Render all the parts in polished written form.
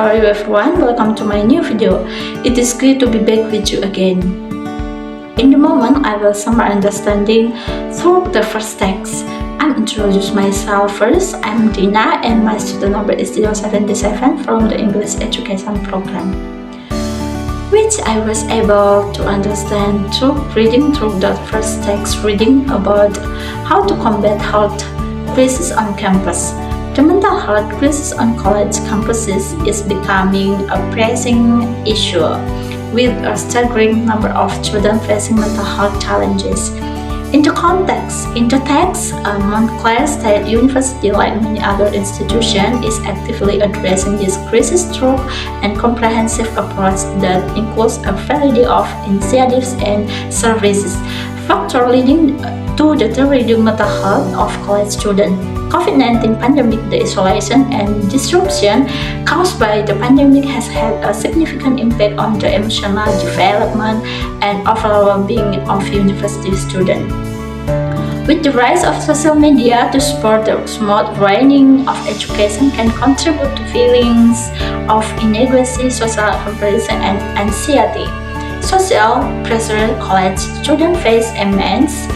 how are you everyone? Welcome to my new video. It is great to be back with you again. In the moment, I will sum my understanding through the first text. I'm introduce myself first. I'm Dina and my student number is 077 from the English Education Program, which I was able to understand through reading through the first text reading about how to combat health crisis on campus. The mental health crisis on college campuses is becoming a pressing issue, with a staggering number of students facing mental health challenges. In the text, Montclair State University, like many other institutions, is actively addressing this crisis through a comprehensive approach that includes a variety of initiatives and services, factors leading to deteriorating mental health of college students. COVID-19 pandemic, the isolation and disruption caused by the pandemic has had a significant impact on the emotional development and overall well-being of university students. With the rise of social media to support the smooth running of education can contribute to feelings of inadequacy, social comparison, and anxiety. Social pressure college students face immense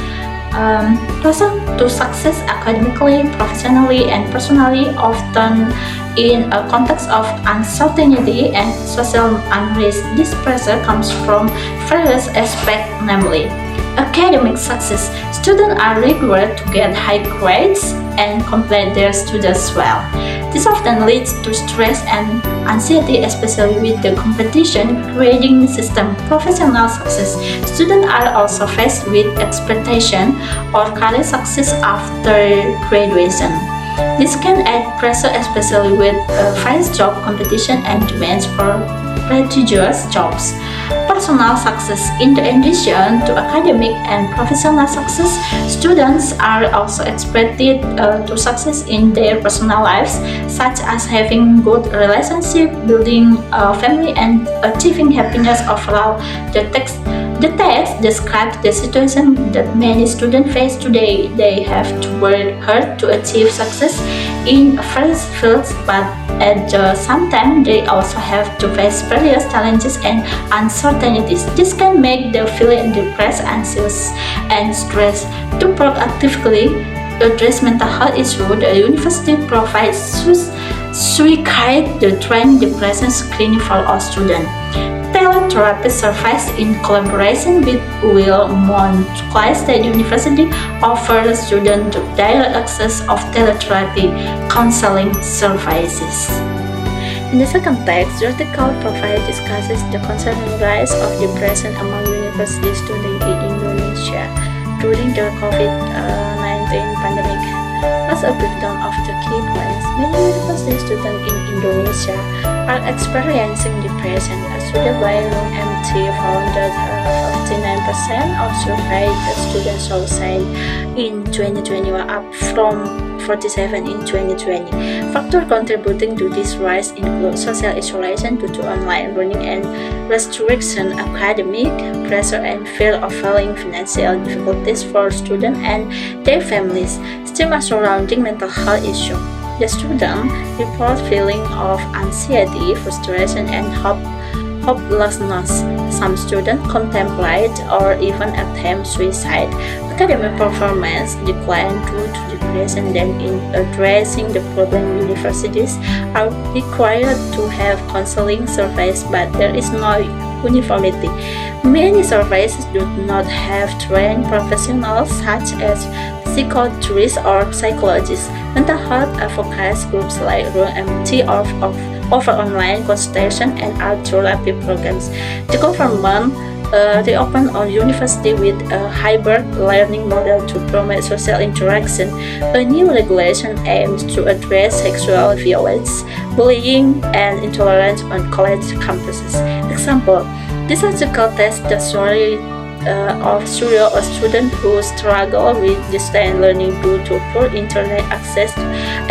pressure to success academically, professionally, and personally, often in a context of uncertainty and social unrest. This pressure comes from various aspects, namely academic success. Students are required to get high grades and complete their studies well. This often leads to stress and anxiety, especially with the competition grading system. Professional success. Students are also faced with expectation or career success after graduation. This can add pressure, especially with various job competition and demands for prestigious jobs. Personal success. In addition to academic and professional success, students are also expected to success in their personal lives, such as having good relationship, building a family, and achieving happiness overall. The text describes the situation that many students face today. They have to work hard to achieve success in various fields, but at the same time, they also have to face various challenges and uncertainties. This can make them feel depressed, anxious, and stressed. To proactively address mental health issues, the university provides suicide trained depression screening for all students. Teletherapy service in collaboration with Montclair State University offers students direct access of teletherapy counseling services. In the second text, the article discusses the concerning rise of depression among university students in Indonesia during the COVID-19 pandemic. As a breakdown of the key points, many university students in Indonesia are experiencing depression. A study by MT found that 59% of surveyed students suicide in 2020, up from 47% in 2020. Factors contributing to this rise include social isolation due to online learning and restriction, academic pressure, and fear of failing, financial difficulties for students and their families, stigma surrounding mental health issues. The students report feeling of anxiety, frustration, and hopelessness. Some students contemplate or even attempt suicide. Academic performance decline due to depression. Then, in addressing the problem, universities are required to have counseling services, but there is no uniformity. Many services do not have trained professionals such as psychiatrists or psychologists. Mental health advocacy groups like MT offer online consultation and art therapy programs. The government reopened our university with a hybrid learning model to promote social interaction. A new regulation aims to address sexual violence, bullying, and intolerance on college campuses. Example, this article tests the story of a student who struggle with distance learning due to poor internet access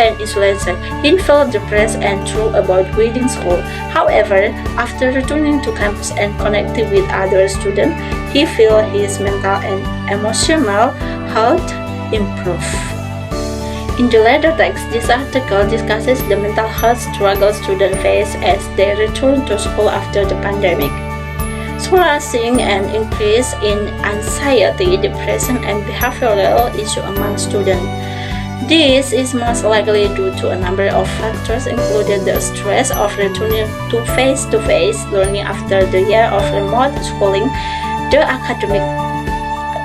and isolation. He felt depressed and threw about quitting school. However, after returning to campus and connecting with other students, he felt his mental and emotional health improve. In the latter text, this article discusses the mental health struggles students face as they return to school after the pandemic. So we are seeing an increase in anxiety, depression, and behavioral issues among students. This is most likely due to a number of factors, including the stress of returning to face-to-face learning after the year of remote schooling, the academic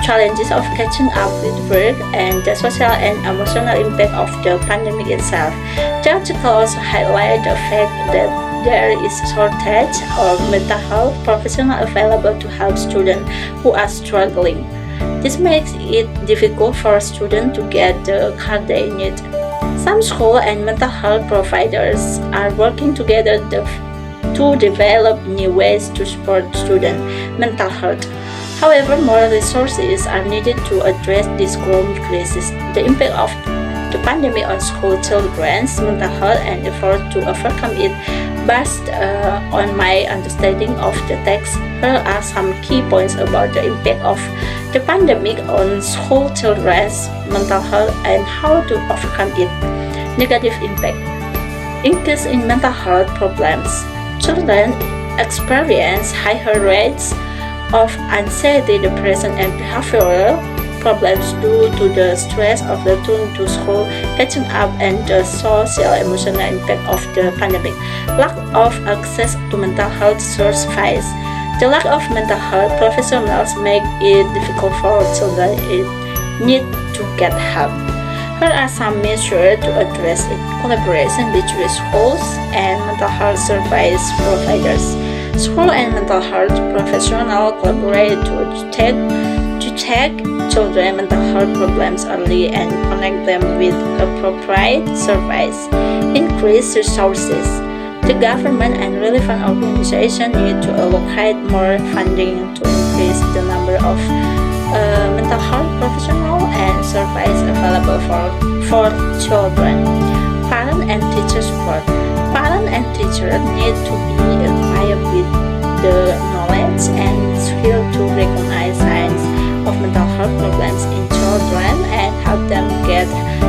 challenges of catching up with work, and the social and emotional impact of the pandemic itself. The article also highlights the fact that there is a shortage of mental health professionals available to help students who are struggling. This makes it difficult for students to get the care they need. Some school and mental health providers are working together to develop new ways to support student mental health. However, more resources are needed to address this growing crisis. The impact of the pandemic on school children's mental health and effort to overcome it. Based on my understanding of the text, here are some key points about the impact of the pandemic on school children's mental health and how to overcome it. Negative impact. Increase in mental health problems. Children experience higher rates of anxiety, depression, and behavioral problems due to the stress of returning to school, catching up, and the social emotional impact of the pandemic. Lack of access to mental health services. The lack of mental health professionals make it difficult for children in need to get help. Here are some measures to address it. Collaboration between schools and mental health service providers. School and mental health professionals collaborate to check children's mental health problems early and connect them with appropriate service. Increase resources. The government and relevant organizations need to allocate more funding to increase the number of mental health professionals and services available for children. Parent and teacher support. Parents and teachers need to be equipped with the knowledge and skill to recognize signs of mental health problems in children and help them get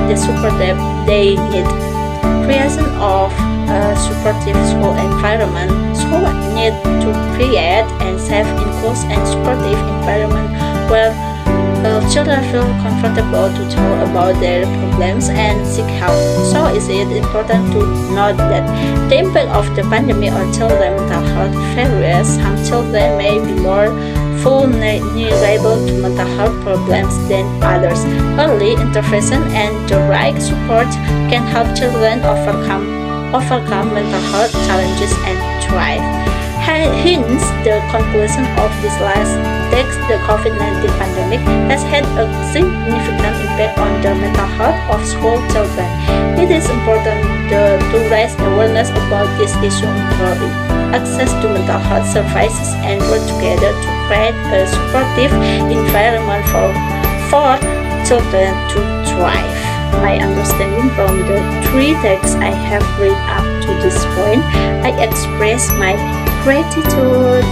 the support that they need. Creation of a supportive school environment. Schools need to create a safe, inclusive, and supportive environment where children feel comfortable to talk about their problems and seek help. So is it important to note that the impact of the pandemic on children's mental health varies. Some children may be more vulnerable to mental health problems than others. Early intervention and the right support can help children overcome mental health challenges and thrive. Hence, the conclusion of this last text, the COVID-19 pandemic has had a significant impact on the mental health of school children. It is important to raise awareness about this issue, improve access to mental health services, and work together to create a supportive environment for children to thrive. My understanding from the three texts I have read up to this point, I express my gratitude.